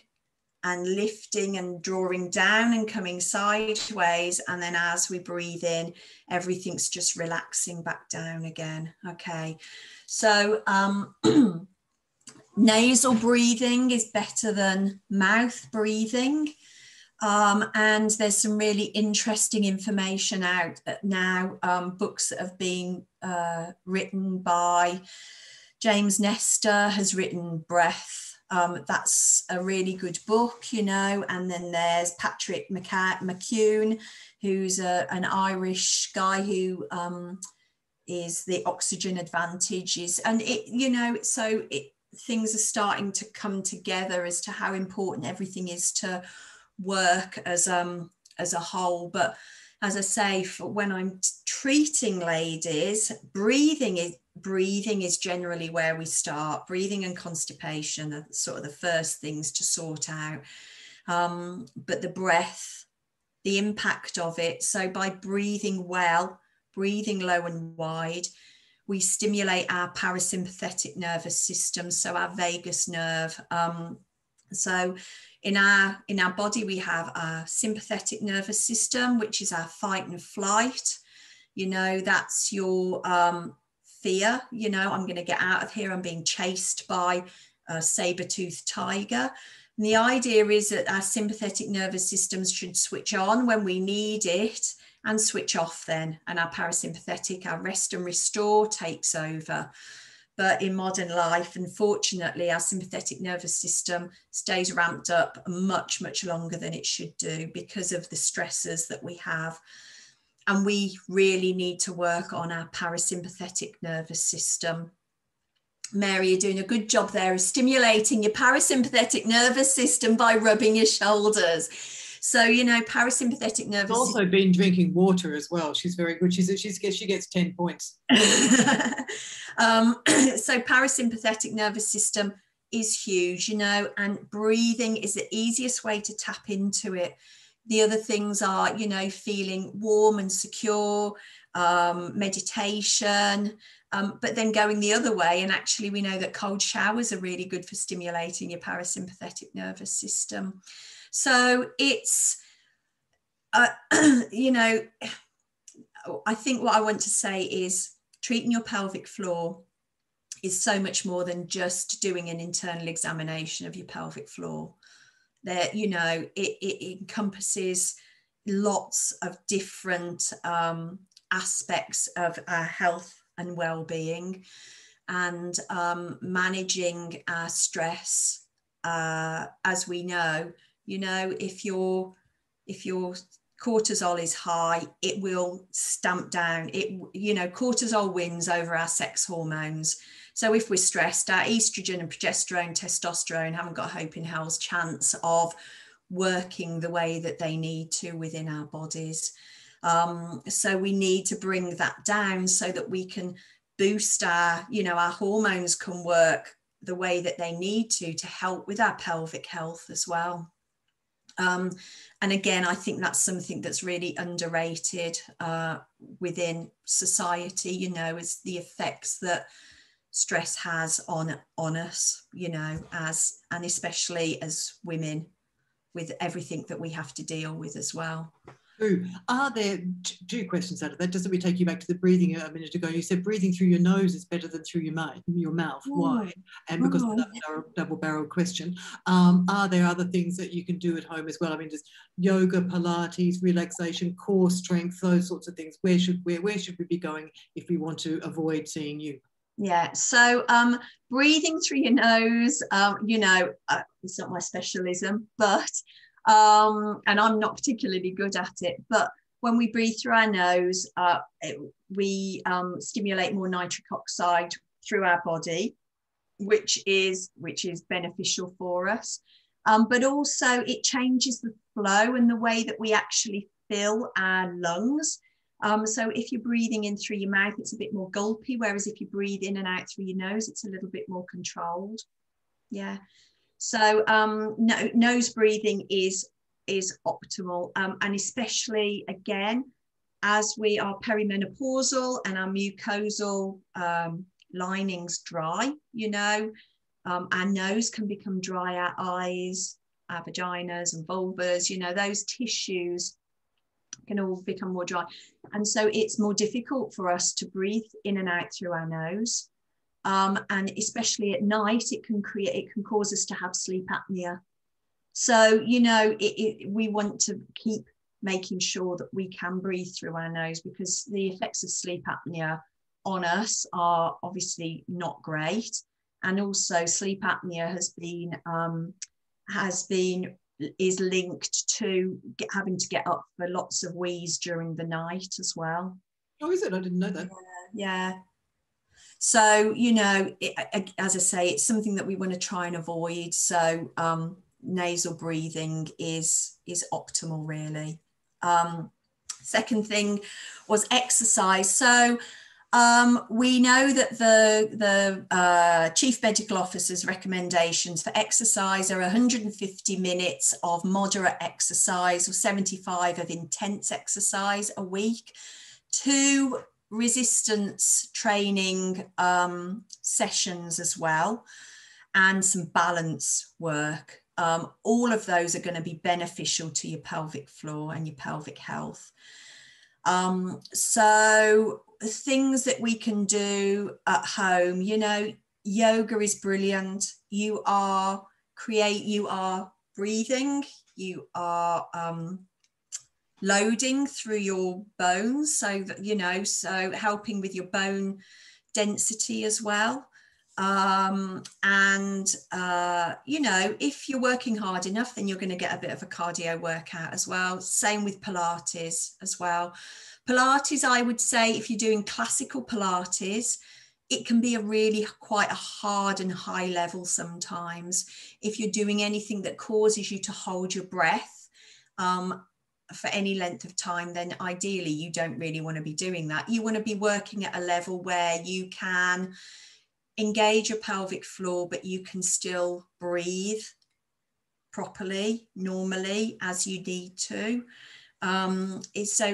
and lifting and drawing down and coming sideways, and then as we breathe in, everything's just relaxing back down again. Okay, so nasal breathing is better than mouth breathing. And there's some really interesting information out now, books that have been written by James Nestor has written Breath. That's a really good book, you know. And then there's Patrick McCune, who's an Irish guy who is the Oxygen Advantage. And it, you know, so things are starting to come together as to how important everything is to work as a whole. But as I say, for when I'm treating ladies, breathing is generally where we start. Breathing and constipation are sort of the first things to sort out. But the breath, the impact of it. So by breathing well, breathing low and wide, we stimulate our parasympathetic nervous system, so our vagus nerve. So in our body, we have our sympathetic nervous system, which is our fight and flight. You know, that's your fear. You know, I'm going to get out of here. I'm being chased by a saber-toothed tiger. And the idea is that our sympathetic nervous systems should switch on when we need it and switch off then. And our parasympathetic, our rest and restore, takes over. But in modern life, unfortunately, our sympathetic nervous system stays ramped up much, much longer than it should do because of the stresses that we have. And we really need to work on our parasympathetic nervous system. Mary, you're doing a good job there of stimulating your parasympathetic nervous system by rubbing your shoulders. So, you know, parasympathetic nervous also system. been drinking water as well. She's very good. She gets 10 points. So parasympathetic nervous system is huge, you know, and breathing is the easiest way to tap into it. The other things are, you know, feeling warm and secure, meditation, but then going the other way. And actually, we know that cold showers are really good for stimulating your parasympathetic nervous system. So it's, you know, I think what I want to say is treating your pelvic floor is so much more than just doing an internal examination of your pelvic floor. That, you know, it encompasses lots of different aspects of our health and well-being, and managing our stress. As we know, you know, if your cortisol is high, it will stamp down it, you know, cortisol wins over our sex hormones. So if we're stressed, our estrogen and progesterone, testosterone haven't got a hope in hell's chance of working the way that they need to within our bodies. So we need to bring that down so that we can boost our, you know, our hormones can work the way that they need to help with our pelvic health as well. And again, I think that's something that's really underrated within society, you know, is the effects that stress has on us, you know, and especially as women, with everything that we have to deal with as well. Are there two questions out of that? Doesn't we take you back to the breathing a minute ago? You said breathing through your nose is better than through your mouth. Why? And because of that double-barreled question, are there other things that you can do at home as well? I mean, just yoga, Pilates, relaxation, core strength, those sorts of things. Where should we be going if we want to avoid seeing you? Yeah, so breathing through your nose, you know, it's not my specialism, but and I'm not particularly good at it, but when we breathe through our nose, we stimulate more nitric oxide through our body, which is beneficial for us. But also it changes the flow and the way that we actually fill our lungs. So if you're breathing in through your mouth, it's a bit more gulpy, whereas if you breathe in and out through your nose, it's a little bit more controlled. Yeah. So nose breathing is optimal, and especially again as we are perimenopausal and our mucosal linings dry, you know, our nose can become dry, our eyes, our vaginas and vulvas, you know, those tissues can all become more dry, and so it's more difficult for us to breathe in and out through our nose. And especially at night, it can cause us to have sleep apnea. So, you know, we want to keep making sure that we can breathe through our nose, because the effects of sleep apnea on us are obviously not great. And also sleep apnea is linked to having to get up for lots of wheeze during the night as well. Oh, is it? I didn't know that. Yeah. So, you know, as I say, it's something that we want to try and avoid. So nasal breathing is optimal, really. Second thing was exercise. So we know that the Chief Medical Officer's recommendations for exercise are 150 minutes of moderate exercise or 75 of intense exercise a week, 2 resistance training sessions as well, and some balance work. All of those are going to be beneficial to your pelvic floor and your pelvic health. So things that we can do at home, you know, yoga is brilliant. You are breathing, you are loading through your bones, so that, you know, so helping with your bone density as well. You know, if you're working hard enough, then you're going to get a bit of a cardio workout as well. Same with Pilates as well. Pilates, I would say, if you're doing classical Pilates, it can be quite a hard and high level sometimes. If you're doing anything that causes you to hold your breath for any length of time, then ideally you don't really want to be doing that. You want to be working at a level where you can engage your pelvic floor, but you can still breathe properly, normally, as you need to. So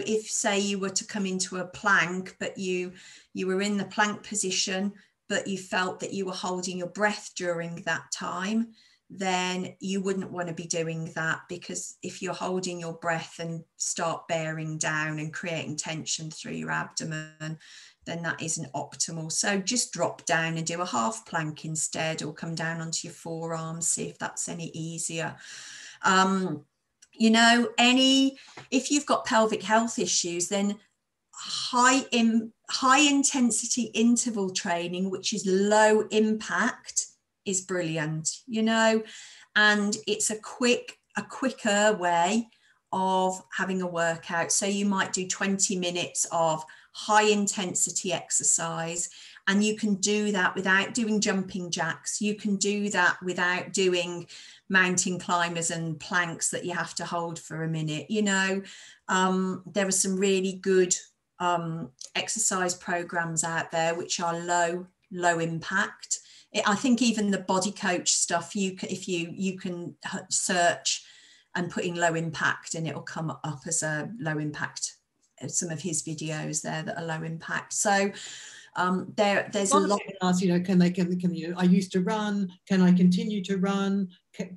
if, say, you were to come into a plank, but you were in the plank position, but you felt that you were holding your breath during that time, then you wouldn't want to be doing that, because if you're holding your breath and start bearing down and creating tension through your abdomen, then that isn't optimal. So just drop down and do a half plank instead, or come down onto your forearms, see if that's any easier. You know, if you've got pelvic health issues, then high intensity interval training, which is low impact, is brilliant, you know, and it's a quicker way of having a workout. So you might do 20 minutes of high intensity exercise, and you can do that without doing jumping jacks. You can do that without doing mountain climbers and planks that you have to hold for a minute. You know, there are some really good exercise programs out there which are low impact. I think even the body coach stuff, if you can search and put in low impact, and it'll come up as a low impact, some of his videos there that are low impact. So there's a lot. You know, can you know, I used to run, can I continue to run?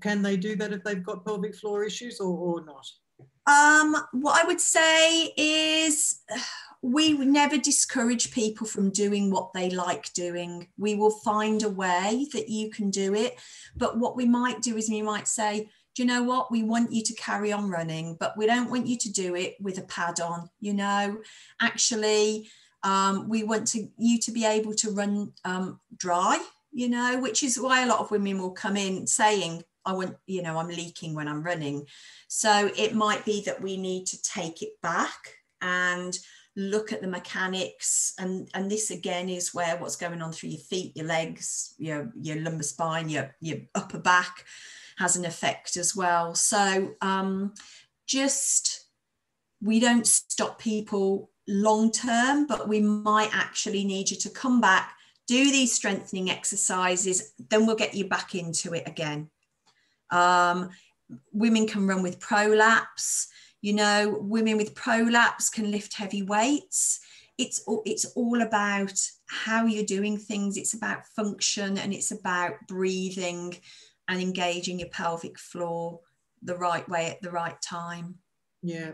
Can they do that if they've got pelvic floor issues, or not? What I would say is, we never discourage people from doing what they like doing. We will find a way that you can do it. But what we might do is we might say, do you know what? We want you to carry on running, but we don't want you to do it with a pad on, you know. Actually, we want you to be able to run dry, you know, which is why a lot of women will come in saying, I'm leaking when I'm running. So it might be that we need to take it back and look at the mechanics, and this again is where what's going on through your feet, your legs, your lumbar spine, your upper back has an effect as well. So we don't stop people long term, but we might actually need you to come back, do these strengthening exercises, then we'll get you back into it again. Women can run with prolapse. You know, women with prolapse can lift heavy weights. It's all about how you're doing things. It's about function, and it's about breathing and engaging your pelvic floor the right way at the right time. Yeah.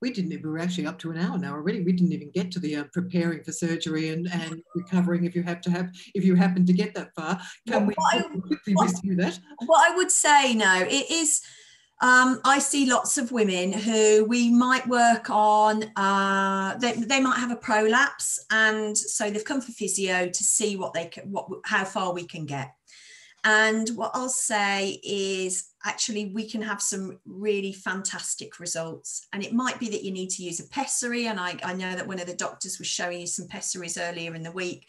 We were actually up to an hour now already. We didn't even get to the preparing for surgery and recovering if you happen to get that far. Can we quickly whiz through that? What I would say now, it is, I see lots of women who we might work on, they might have a prolapse, and so they've come for physio to see how far we can get. And what I'll say is, actually, we can have some really fantastic results. And it might be that you need to use a pessary. And I know that one of the doctors was showing you some pessaries earlier in the week.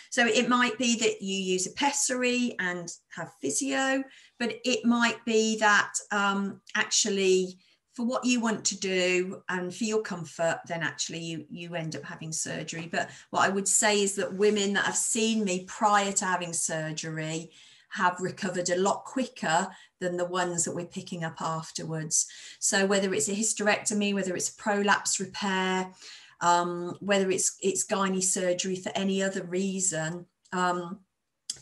So it might be that you use a pessary and have physio, but it might be that actually, for what you want to do and for your comfort, then actually you end up having surgery. But what I would say is that women that have seen me prior to having surgery have recovered a lot quicker than the ones that we're picking up afterwards. So whether it's a hysterectomy, whether it's a prolapse repair, whether it's gynae surgery for any other reason,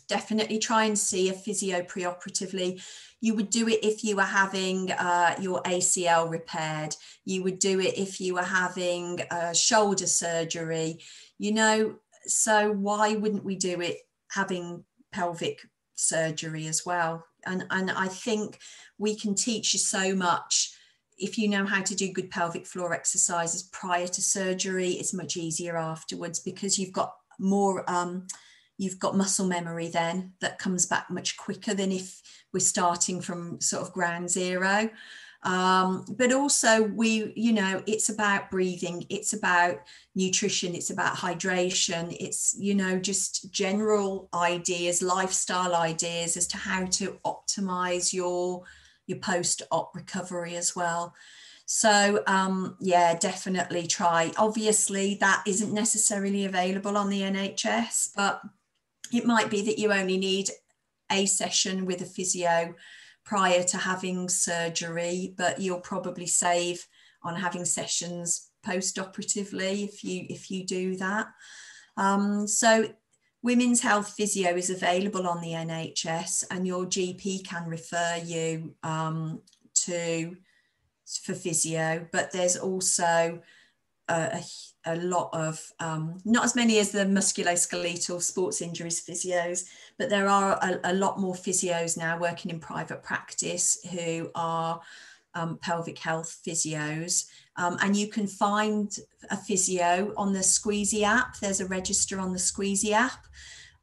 definitely try and see a physio preoperatively. You would do it if you were having your ACL repaired. You would do it if you were having shoulder surgery, you know, so why wouldn't we do it having pelvic surgery as well? And I think we can teach you so much. If you know how to do good pelvic floor exercises prior to surgery, it's much easier afterwards, because you've got more you've got muscle memory then that comes back much quicker than if we're starting from sort of ground zero. But also it's about breathing, it's about nutrition, it's about hydration, it's, just general ideas, lifestyle ideas as to how to optimize your post-op recovery as well. So yeah, definitely try. Obviously that isn't necessarily available on the NHS, but it might be that you only need a session with a physio prior to having surgery, but you'll probably save on having sessions post-operatively if you do that. So Women's Health Physio is available on the NHS, and your GP can refer you for physio, but there's also a lot of, not as many as the musculoskeletal sports injuries physios, but there are a lot more physios now working in private practice who are pelvic health physios. And you can find a physio on the Squeezy app. There's a register on the Squeezy app.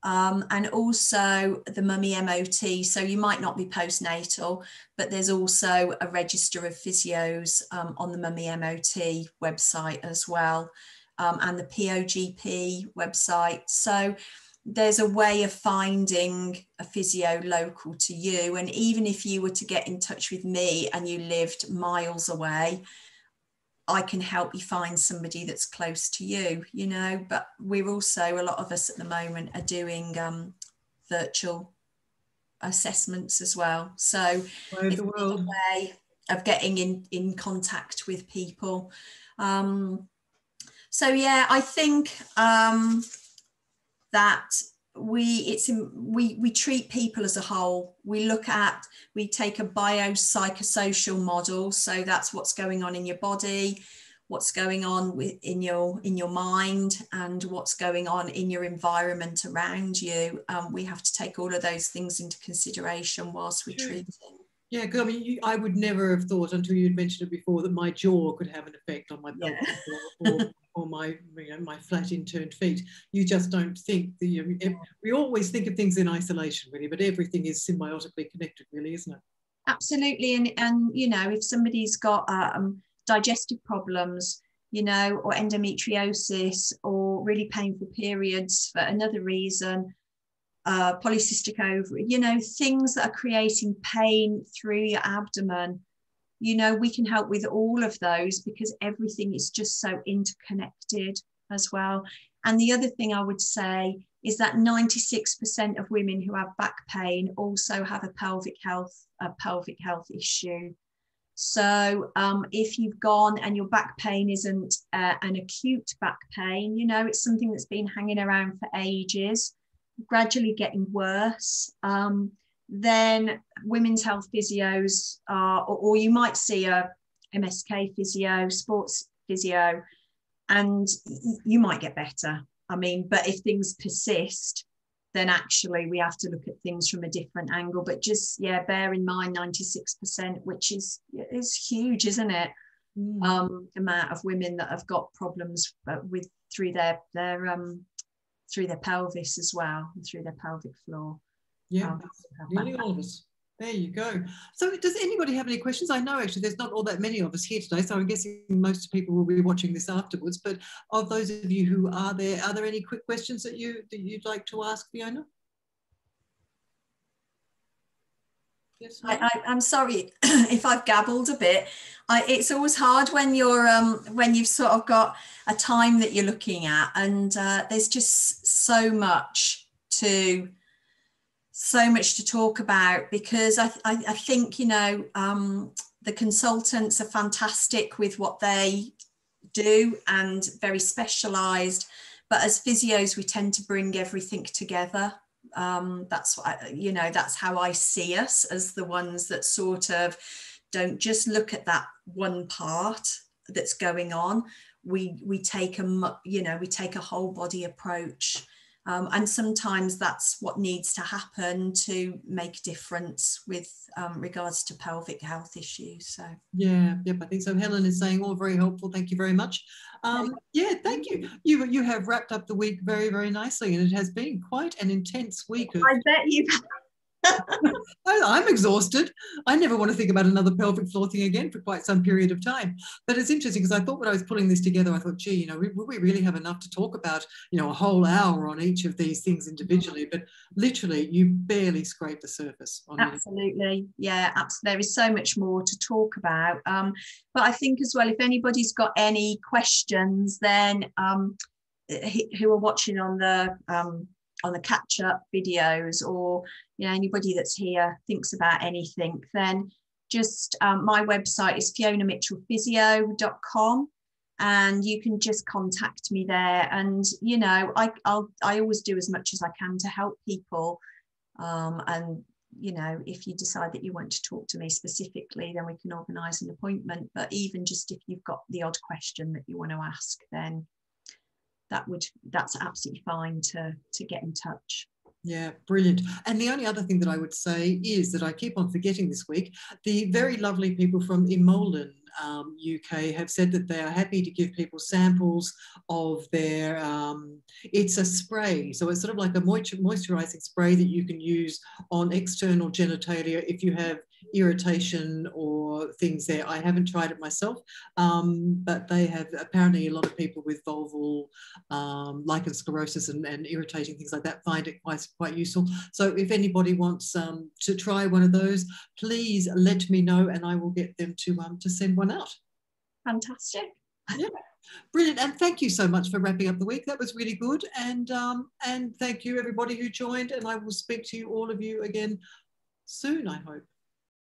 And also the Mummy MOT. So you might not be postnatal, but there's also a register of physios on the Mummy MOT website as well, and the POGP website. So there's a way of finding a physio local to you. And even if you were to get in touch with me and you lived miles away, I can help you find somebody that's close to you, but we're also, a lot of us at the moment are doing virtual assessments as well. So it's a way of getting in contact with people. So yeah, I think that we treat people as a whole. We take a biopsychosocial model. So that's what's going on in your body, what's going on in your mind, and what's going on in your environment around you. We have to take all of those things into consideration whilst we're treating. Yeah, because I mean, I would never have thought until you'd mentioned it before that my jaw could have an effect on my pelvic floor or my flat inturned feet. You just don't think we always think of things in isolation, really, but everything is symbiotically connected, really, isn't it? Absolutely, and if somebody's got digestive problems, or endometriosis, or really painful periods for another reason, polycystic ovary, things that are creating pain through your abdomen, we can help with all of those because everything is just so interconnected as well. And the other thing I would say is that 96% of women who have back pain also have a pelvic health issue. So if you've gone and your back pain isn't an acute back pain, it's something that's been hanging around for ages, gradually getting worse, then women's health physios are, or you might see a MSK physio, sports physio, and you might get better. I mean, but if things persist, then actually we have to look at things from a different angle. But just, bear in mind 96%, which is huge, isn't it? Amount of women that have got problems through their pelvis as well, and through their pelvic floor. Yeah, nearly all of us. There you go. So does anybody have any questions? I know actually there's not all that many of us here today, so I'm guessing most people will be watching this afterwards. But of those of you who are there any quick questions that you'd like to ask, Fiona? Yes, I'm sorry if I've gabbled a bit. It's always hard when you've sort of got a time that you're looking at, and there's just so much to talk about, because I think the consultants are fantastic with what they do and very specialised, but as physios we tend to bring everything together. That's how I see us, as the ones that sort of don't just look at that one part that's going on. We take a whole body approach And sometimes that's what needs to happen to make a difference with regards to pelvic health issues. So yeah, yep, I think so. Helen is saying all very helpful. Thank you very much. Yeah, thank you. You have wrapped up the week very, very nicely, and it has been quite an intense week. I bet you. I'm exhausted. I never want to think about another pelvic floor thing again for quite some period of time. But it's interesting because I thought when I was putting this together, I thought, gee, you know, will we really have enough to talk about, you know, a whole hour on each of these things individually? But literally, you barely scrape the surface on Absolutely. Yeah, absolutely. There is so much more to talk about. But I think as well, if anybody's got any questions, then who are watching on the catch-up videos, or anybody that's here thinks about anything, then just my website is FionaMitchellPhysio.com, and you can just contact me there. And I always do as much as I can to help people. And if you decide that you want to talk to me specifically, then we can organise an appointment. But even just if you've got the odd question that you want to ask, then that's absolutely fine to get in touch. Yeah, brilliant. And the only other thing that I would say is that I keep on forgetting this week, the very lovely people from Emolden, UK, have said that they are happy to give people samples of their, it's a spray. So it's sort of like a moisturizing spray that you can use on external genitalia if you have irritation or things there. I haven't tried it myself, but they have apparently a lot of people with vulval lichen sclerosis and irritating things like that find it quite useful. So if anybody wants to try one of those, please let me know and I will get them to send one out. Fantastic. Yeah, brilliant. And thank you so much for wrapping up the week. That was really good. And thank you everybody who joined, and I will speak to you all of you again soon, I hope.